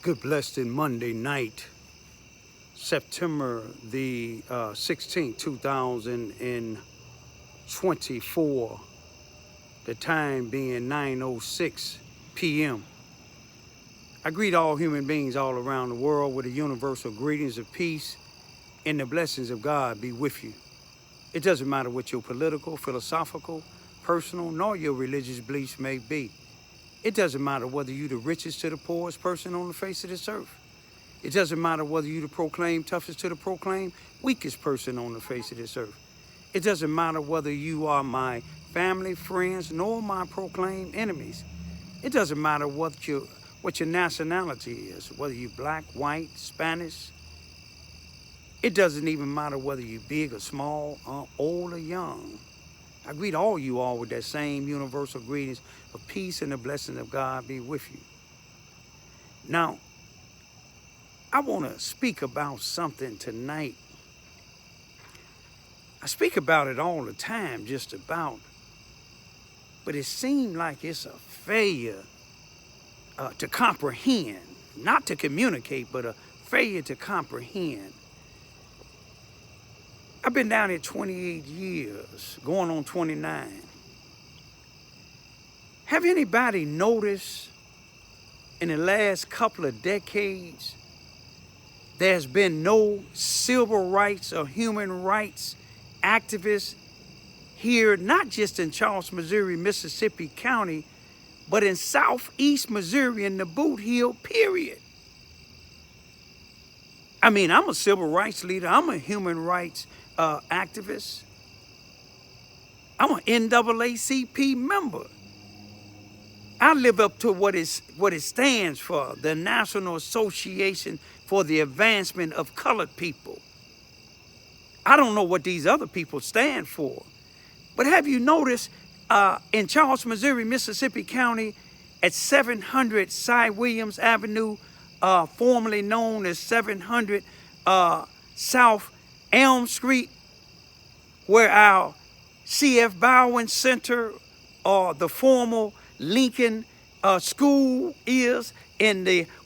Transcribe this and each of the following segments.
Good blessed Monday night, September the 16th, 2024, the time being 9:06 p.m. I greet all human beings all around the world with the universal greetings of peace and the blessings of God be with you. It doesn't matter what your political, philosophical, personal, nor your religious beliefs may be. It doesn't matter whether you're the richest to the poorest person on the face of this earth. It doesn't matter whether you the proclaimed toughest to the proclaimed weakest person on the face of this earth. It doesn't matter whether you are my family, friends, nor my proclaimed enemies. It doesn't matter what your nationality is, whether you're black, white, Spanish. It doesn't even matter whether you're big or small, old or young. I greet all you all with that same universal greetings of peace and the blessings of God be with you. Now, I want to speak about something tonight. I speak about it all the time, just about. But it seemed like it's a failure to comprehend, not to communicate, but a failure to comprehend. I've been down here 28 years, going on 29. Have anybody noticed in the last couple of decades, there's been no civil rights or human rights activists here, not just in Charleston, Missouri, Mississippi County, but in southeast Missouri in the Boot Heel, period. I mean, I'm a civil rights leader. I'm a human rights activist. I'm an NAACP member. I live up to what it stands for, the National Association for the Advancement of Colored People. I don't know what these other people stand for, but have you noticed in Charleston, Missouri, Mississippi County, at 700 Cy Williams Avenue, formerly known as 700 South Elm Street, where our C.F. Bowen Center, or the former Lincoln School is,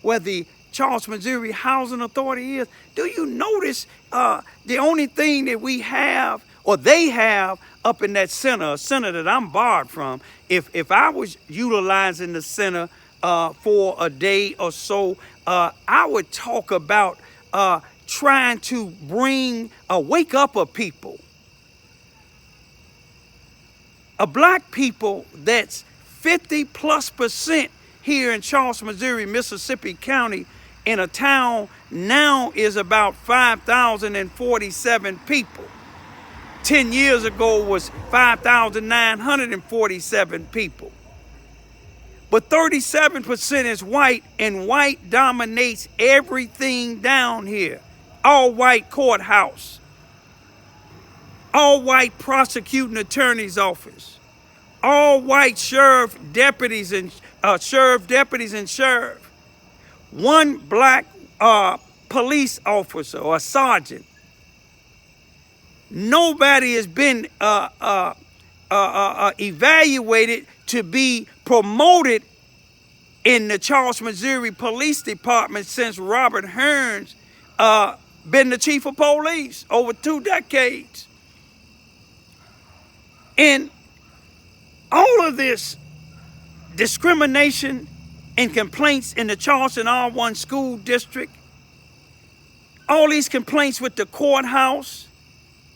where the Charleston, Missouri Housing Authority is. Do you notice the only thing that we have, or they have, up in that center, a center that I'm barred from, if I was utilizing the center for a day or so, I would talk about trying to bring a wake up of people. A black people that's 50+% here in Charleston, Missouri, Mississippi County, in a town now is about 5,047 people. 10 years ago was 5,947 people. But 37% is white, and white dominates everything down here. All white courthouse, all white prosecuting attorney's office, all white sheriff deputies and sheriff, one black police officer or sergeant. Nobody has been evaluated to be promoted in the Charleston, Missouri Police Department since Robert Hearns been the chief of police over 2 decades. And all of this discrimination and complaints in the Charleston R1 school district, all these complaints with the courthouse,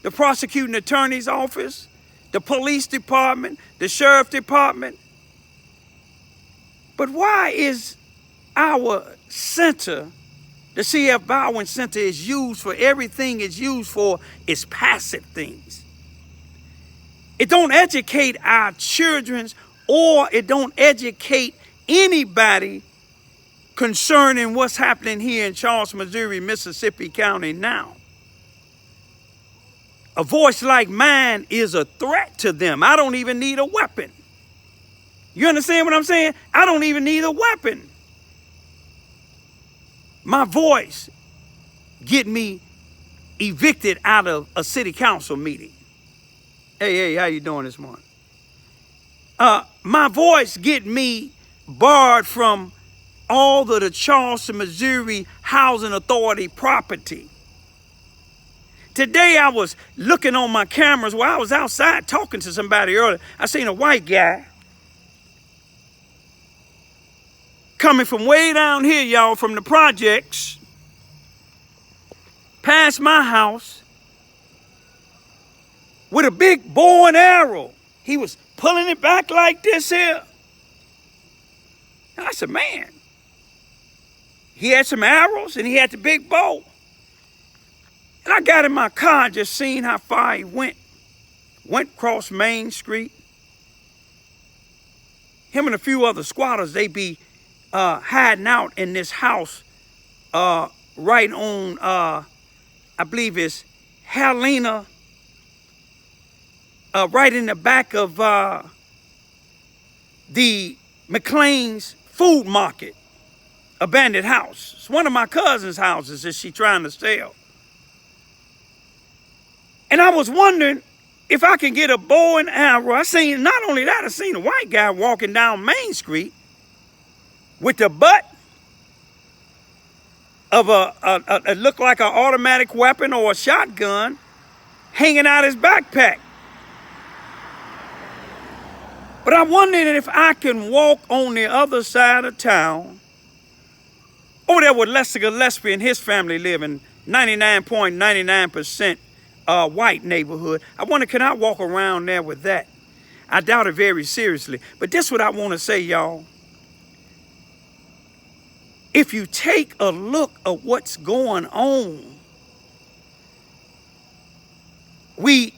the prosecuting attorney's office, the police department, the sheriff department. But why is our center, the C.F. Bowen Center, is used for everything it's used for is passive things? It don't educate our children, or it don't educate anybody concerning what's happening here in Charleston, Missouri, Mississippi County now. A voice like mine is a threat to them. I don't even need a weapon. You understand what I'm saying? I don't even need a weapon. My voice get me evicted out of a city council meeting. Hey, how you doing this morning? My voice get me barred from all of the Charleston, Missouri Housing Authority property. Today I was looking on my cameras while I was outside talking to somebody earlier. I seen a white guy coming from way down here, y'all, from the projects, past my house with a big bow and arrow. He was pulling it back like this here. And I said, man, he had some arrows and he had the big bow. And I got in my car just seeing how far he went across Main Street. Him and a few other squatters, they be hiding out in this house right on, I believe it's Helena, right in the back of the McLean's Food Market, abandoned house. It's one of my cousin's houses that she trying to sell. And I was wondering if I can get a bow and arrow. Not only that, I seen a white guy walking down Main Street with the butt of it looked like an automatic weapon or a shotgun hanging out his backpack. But I'm wondering if I can walk on the other side of town, over there where Lester Gillespie and his family live in 99.99% white neighborhood. I wonder, can I walk around there with that? I doubt it very seriously. But this is what I want to say, y'all. If you take a look at what's going on, we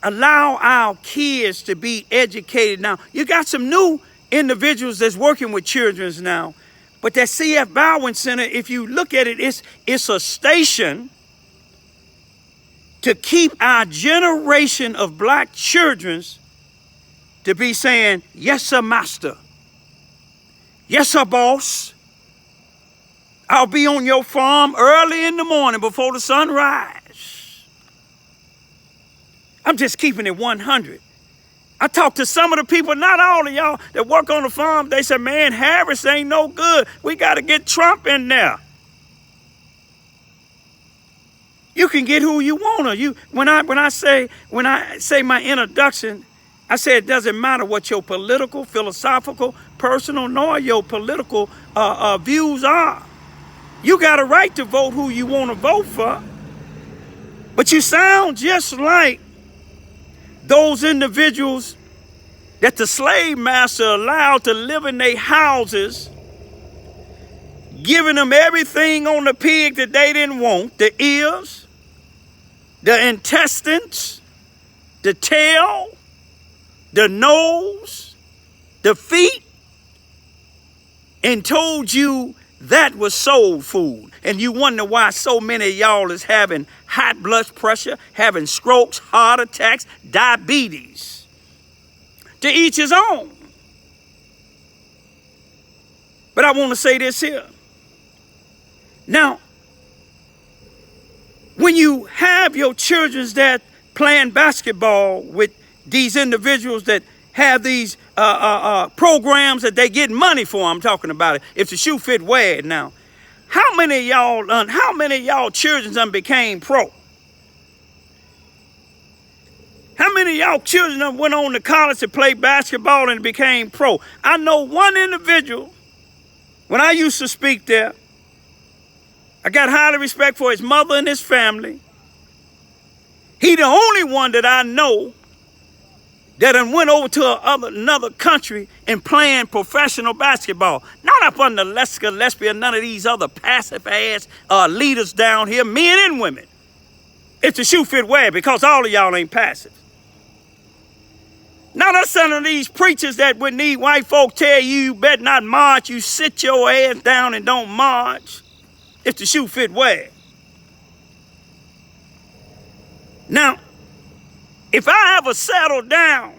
allow our kids to be educated now. You got some new individuals that's working with children now. But that C.F. Bowen Center, if you look at it, it's a station to keep our generation of black children to be saying, yes, sir, master. Yes, sir, boss. I'll be on your farm early in the morning before the sun rises. I'm just keeping it 100. I talked to some of the people, not all of y'all, that work on the farm. They said, man, Harris ain't no good. We got to get Trump in there. You can get who you want to. When I say my introduction, I say it doesn't matter what your political, philosophical, personal, nor your political views are. You got a right to vote who you want to vote for. But you sound just like those individuals that the slave master allowed to live in their houses, giving them everything on the pig that they didn't want, the ears, the intestines, the tail, the nose, the feet, and told you that was soul food. And you wonder why so many of y'all is having high blood pressure, having strokes, heart attacks, diabetes. To each his own. But I want to say this here. Now, when you have your children that playing basketball with these individuals that have these programs that they get money for, I'm talking about it. If the shoe fit, wear it now. How many of y'all children done became pro? How many of y'all children done went on to college to play basketball and became pro? I know one individual, when I used to speak there, I got highly respect for his mother and his family. He the only one that I know that done went over to another country and playing professional basketball. Not up under Lester Gillespie or none of these other passive-ass leaders down here, men and women. If the shoe fit, wear it, because all of y'all ain't passive. Now that's some of these preachers that when these white folk tell you better not march, you sit your ass down and don't march. If the shoe fit, wear it. Now, if I ever settle down,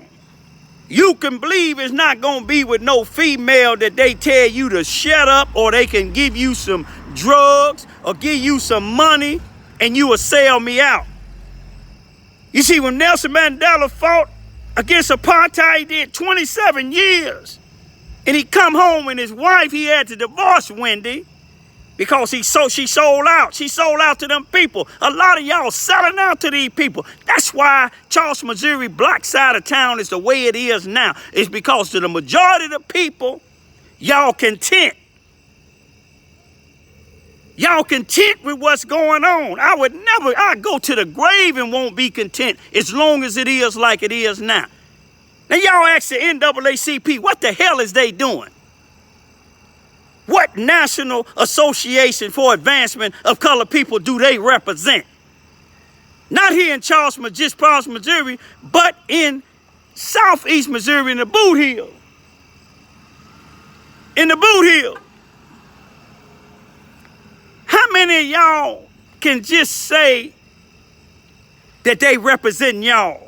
you can believe it's not going to be with no female that they tell you to shut up, or they can give you some drugs or give you some money and you will sell me out. You see, when Nelson Mandela fought against apartheid, he did 27 years. And he come home and his wife, he had to divorce Wendy because she sold out. She sold out to them people. A lot of y'all selling out to these people. That's why Charleston, Missouri, black side of town is the way it is now. It's because to the majority of the people, y'all content. Y'all content with what's going on. I'd go to the grave and won't be content as long as it is like it is now. Now y'all ask the NAACP, what the hell is they doing? What National Association for Advancement of Colored People do they represent? Not here in Charleston, just Charleston, Missouri, but in Southeast Missouri in the Boot Heel. In the Boot Heel. How many of y'all can just say that they represent y'all?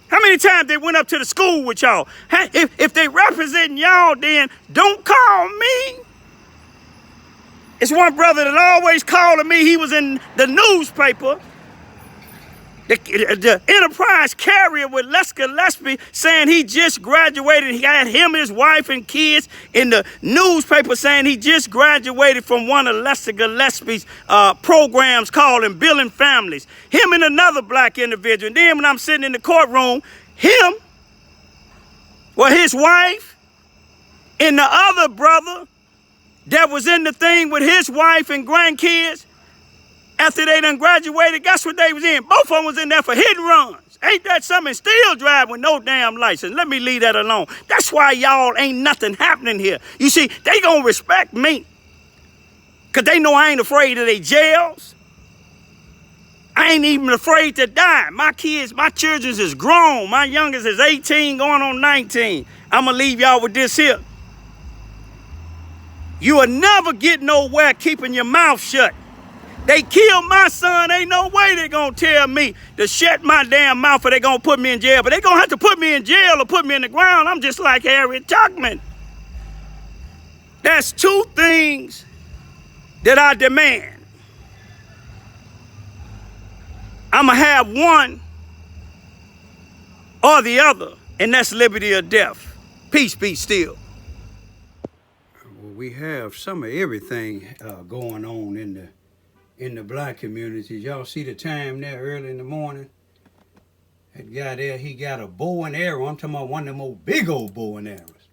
How many times they went up to the school with y'all? If they represent y'all, then don't call me. It's one brother that always calling me. He was in the newspaper, the Enterprise carrier with Lester Gillespie, saying he just graduated. He had him, his wife, and kids in the newspaper saying he just graduated from one of Lester Gillespie's programs called Building Families. Him and another black individual. And then when I'm sitting in the courtroom, his wife, and the other brother that was in the thing with his wife and grandkids, after they done graduated, guess what they was in? Both of them was in there for hit and runs. Ain't that something? Still driving with no damn license. Let me leave that alone. That's why y'all ain't nothing happening here. You see, they gonna respect me because they know I ain't afraid of their jails. I ain't even afraid to die. My children is grown. My youngest is 18 going on 19. I'm gonna leave y'all with this here. You will never get nowhere keeping your mouth shut. They killed my son. Ain't no way they gonna tell me to shut my damn mouth or they gonna put me in jail. But they gonna have to put me in jail or put me in the ground. I'm just like Harriet Tubman. That's two things that I demand. I'ma have one or the other, and that's liberty or death. Peace be still. Well, we have some of everything going on in the black communities. Y'all see the time there early in the morning? That guy there, he got a bow and arrow. I'm talking about one of them old big old bow and arrows.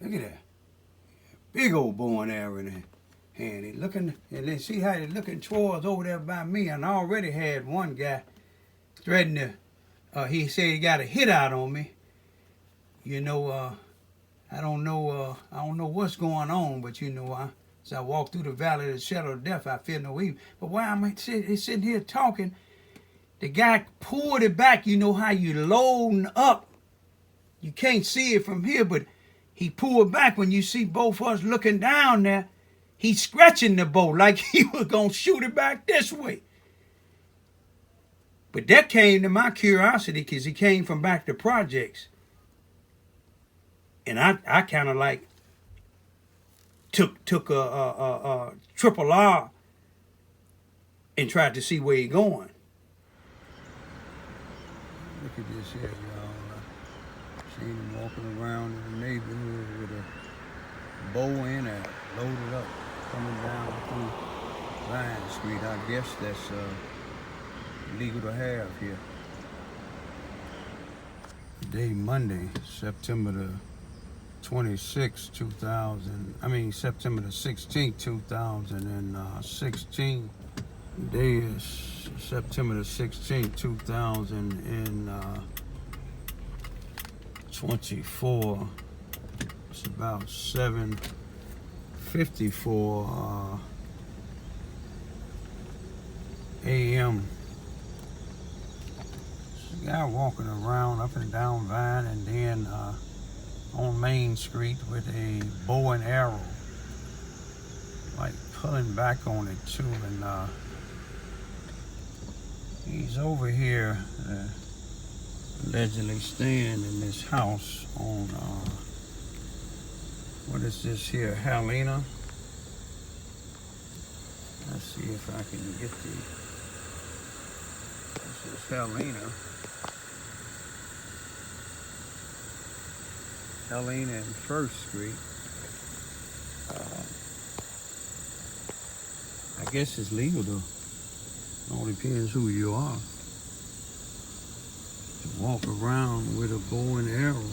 Look at that. Big old bow and arrow in there. And he looking, and then see how he looking towards over there by me. And I already had one guy threatening he said he got a hit out on me. You know, I don't know what's going on, but you know, as I walk through the valley of the shadow of death, I fear no evil. But while I'm sitting here talking, the guy pulled it back. You know how you loading up. You can't see it from here, but he pulled back when you see both of us looking down there. He's scratching the bow like he was going to shoot it back this way. But that came to my curiosity because he came from back to projects. And I kind of like took a triple R and tried to see where he going. Look at this here, y'all. Seen him walking around in the neighborhood with a bow and a loaded up, coming down through Lion Street. I guess that's legal to have here. Today, Monday, September the 16th, 2016. Today is September the 16th, 2024. It's about 7:54 a.m. There's a guy walking around up and down Vine and then on Main Street with a bow and arrow, like pulling back on it too, and he's over here allegedly staying in this house on what is this here, Helena? Let's see if I can get this is Helena. Helene and First Street. I guess it's legal to, it all depends who you are, to walk around with a bow and arrow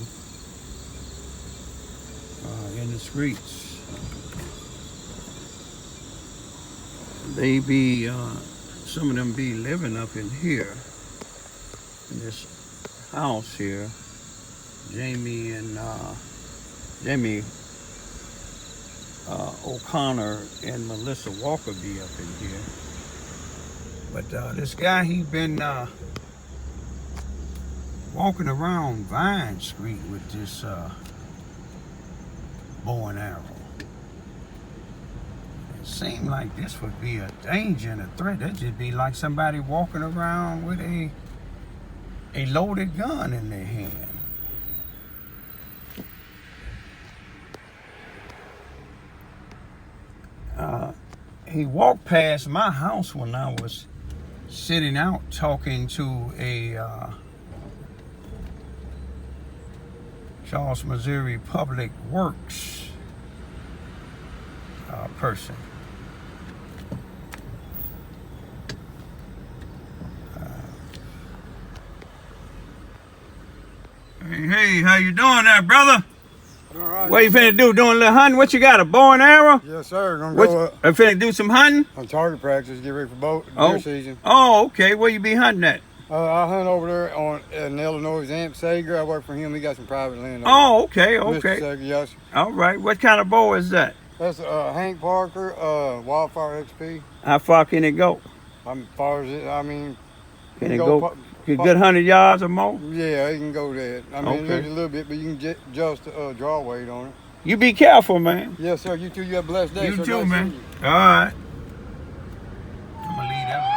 in the streets. They be, some of them be living up in here, in this house here. Jamie O'Connor and Melissa Walker be up in here. But this guy, he been walking around Vine Street with this bow and arrow. It seemed like this would be a danger and a threat. That'd just be like somebody walking around with a loaded gun in their hand. He walked past my house when I was sitting out talking to a Charleston, Missouri Public Works person. Hey, how you doing there, brother? All right. What you finna do? Doing a little hunting? What you got, a bow and arrow? Yes, sir. Gonna What, go finna do some hunting? on target practice, get ready for boat Oh. deer season. Oh, okay. Where you be hunting at? I hunt over there on in Illinois. Amp Sager. I work for him. He got some private land. Over Oh, okay, there. Mr. okay. Sager, yes. All right. What kind of bow is that? That's Hank Parker, Wildfire XP. How far can it go? I'm far as it. I mean, Can it go go fa- a good 100 yards or more? yeah, it can go that. I mean, Okay. lose a little bit, but you can adjust draw weight on it. You be careful, man. Yes, sir. You too. You have a blessed day. You sir. too, Nice man. seeing you. All right. I'm gonna leave that one.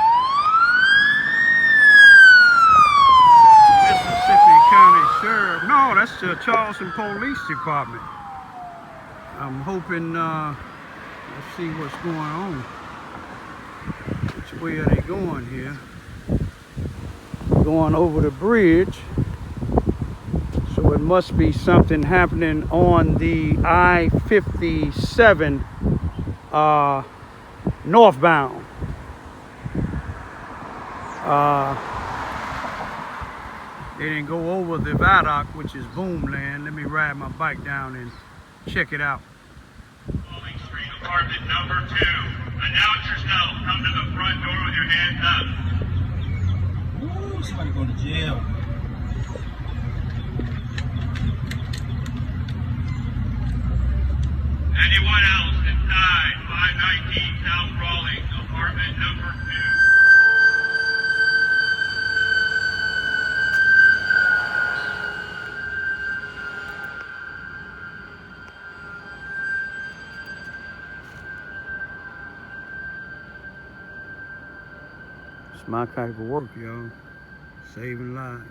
Mississippi County Sheriff. No, that's the Charleston Police Department. I'm hoping, let's see what's going on. Which way are they going here? Going over the bridge. So it must be something happening on the I-57 northbound. They didn't go over the viaduct, which is Boomland. Let me ride my bike down and check it out. Falling Street Apartment number 2. Announce yourself. Come to the front door with your hands up. Ooh, somebody going to jail. Anyone else inside 519 South Rawlings, apartment number 2. It's my type of work, y'all. Saving lives.